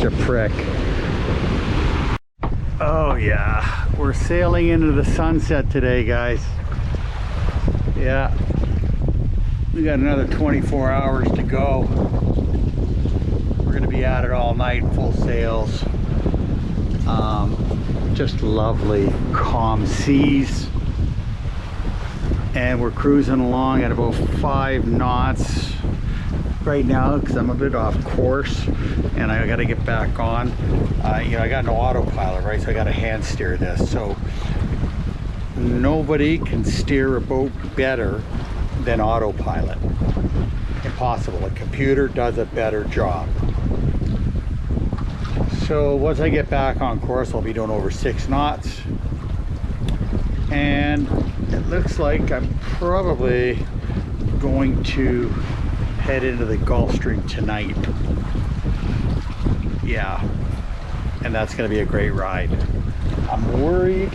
a prick. Oh yeah, we're sailing into the sunset today, guys. Yeah, we got another 24 hours to go. We're gonna be at it all night, full sails. Just lovely, calm seas. And we're cruising along at about 5 knots right now because I'm a bit off course and I got to get back on. You know, I got no autopilot, right? So I got to hand steer this. So nobody can steer a boat better than autopilot. Impossible. A computer does a better job. So once I get back on course, I'll be doing over 6 knots. And it looks like I'm probably going to head into the Gulf Stream tonight. Yeah, and that's going to be a great ride. I'm worried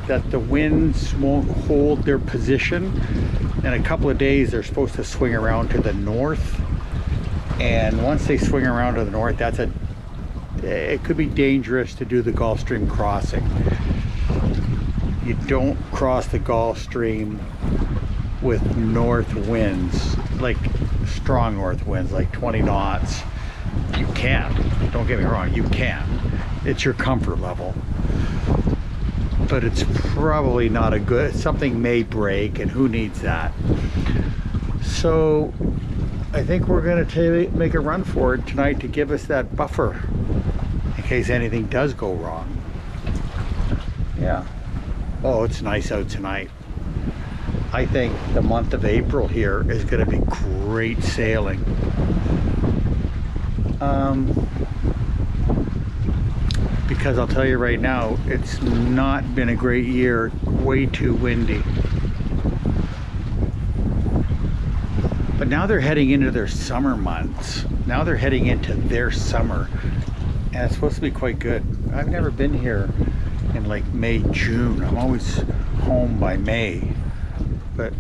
that the winds won't hold their position. In a couple of days, they're supposed to swing around to the north. And once they swing around to the north, it could be dangerous to do the Gulf Stream crossing. You don't cross the Gulf Stream with north winds, like strong north winds, like 20 knots. You can, don't get me wrong, you can. It's your comfort level. But it's probably not a good, something may break and who needs that? So I think we're gonna make a run for it tonight to give us that buffer in case anything does go wrong. Yeah. Oh, it's nice out tonight. I think the month of April here is going to be great sailing. Because I'll tell you right now, it's not been a great year, way too windy. But now they're heading into their summer months. Now they're heading into their summer. And it's supposed to be quite good. I've never been here in like May, June. I'm always home by May. But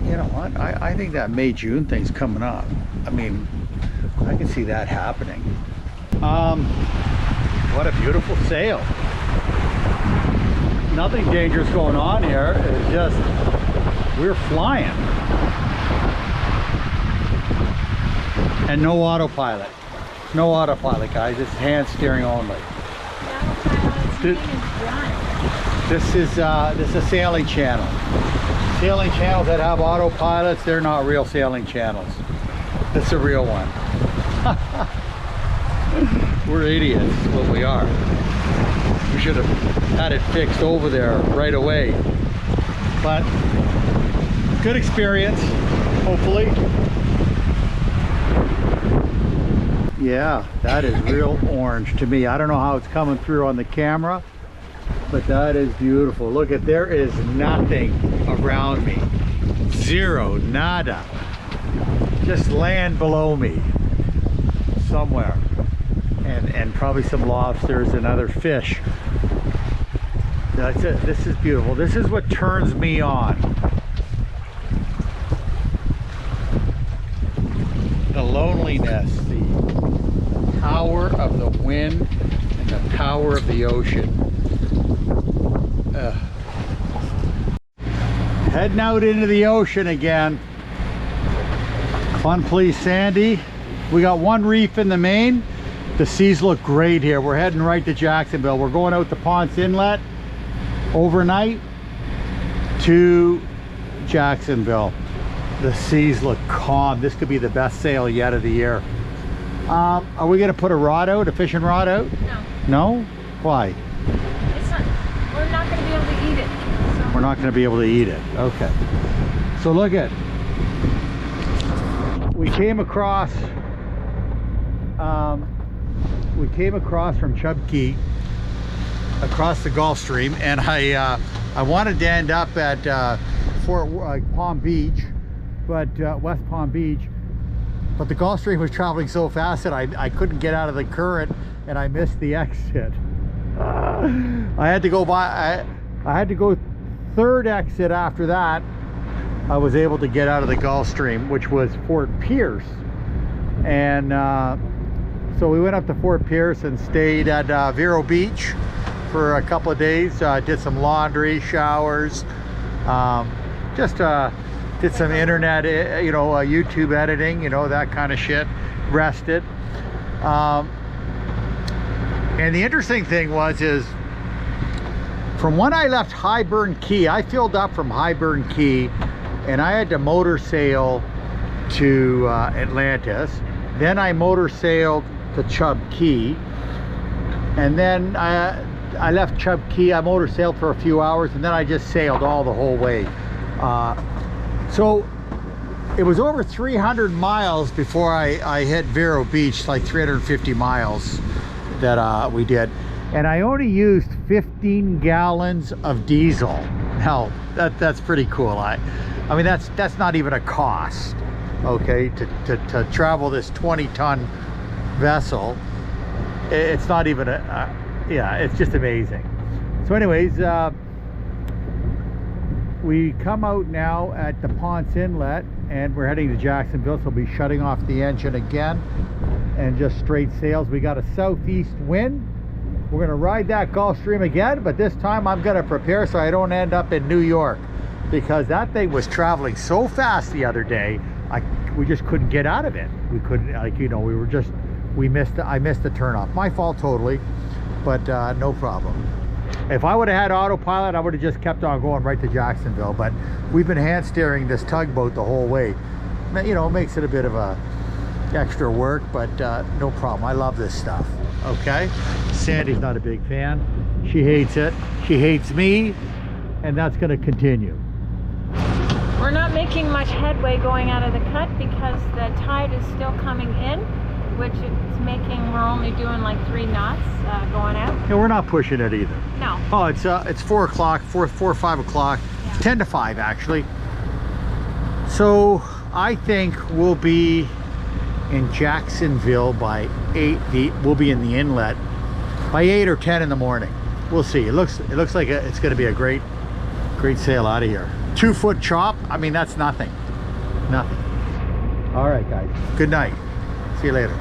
you know what? I think that May, June thing's coming up. I mean, I can see that happening. What a beautiful sail. Nothing dangerous going on here. It's just, we're flying. And no autopilot. No autopilot, guys. It's hand steering only. This is a sailing channel. Sailing channels that have autopilots, they're not real sailing channels. This is a real one. We're idiots, is what we are. We should have had it fixed over there right away. But good experience, hopefully. Yeah, that is real orange to me. I don't know how it's coming through on the camera, but that is beautiful. Look at, there is nothing around me. Zero, nada. Just land below me somewhere. And probably some lobsters and other fish. That's it. This is beautiful. This is what turns me on. The loneliness, the power of the wind and the power of the ocean. Heading out into the ocean again. Fun, please, Sandy. We got one reef in the main. The seas look great here. We're heading right to Jacksonville. We're going out to Ponce Inlet overnight to Jacksonville. The seas look calm. This could be the best sail yet of the year. Are we gonna put a rod out, a fishing rod out? No. No? Why? It's not, we're not gonna be able to eat it. So. We're not gonna be able to eat it. Okay. So look at, we came across from Chub Key across the Gulf Stream, and I wanted to end up at Palm Beach, but West Palm Beach, but the Gulf Stream was traveling so fast that I couldn't get out of the current and I missed the exit. I had to go by, I had to go third exit after that. I was able to get out of the Gulf Stream, which was Fort Pierce. And So we went up to Fort Pierce and stayed at Vero Beach for a couple of days. Did some laundry, showers, just did some internet, YouTube editing, that kind of shit. Rested. And the interesting thing is from when I left Highburn Key, I filled up from Highburn Key and I had to motor sail to Atlantis. Then I motor sailed to Chub Key, and then I left Chub Key. I motor sailed for a few hours, and then I just sailed all the whole way. So it was over 300 miles before I hit Vero Beach, like 350 miles that we did, and I only used 15 gallons of diesel. Hell, that's pretty cool. I mean that's not even a cost, okay, to travel this 20-ton vessel. It's not even yeah, it's just amazing. So anyways, we come out now at the Ponce Inlet and we're heading to Jacksonville, so we'll be shutting off the engine again and just straight sails. We got a southeast wind. We're gonna ride that Gulf Stream again, but this time I'm gonna prepare so I don't end up in New York, because that thing was traveling so fast the other day. We just couldn't get out of it. We couldn't, I missed the turnoff. My fault totally, but no problem. If I would have had autopilot, I would have just kept on going right to Jacksonville, but we've been hand steering this tugboat the whole way. It makes it a bit of a extra work, but no problem. I love this stuff. Okay, Sandy's not a big fan. She hates it. She hates me, and that's going to continue. We're not making much headway going out of the cut because the tide is still coming in, which it's making, we're only doing like 3 knots going out. Yeah, we're not pushing it either. No. Oh, it's 4 o'clock, 4 or 5 o'clock, yeah. 10 to 5 actually. So I think we'll be in Jacksonville by 8. We'll be in the inlet by 8 or 10 in the morning. We'll see. It looks like it's going to be a great sail out of here. 2-foot chop. I mean, that's nothing. All right, guys. Good night. See you later.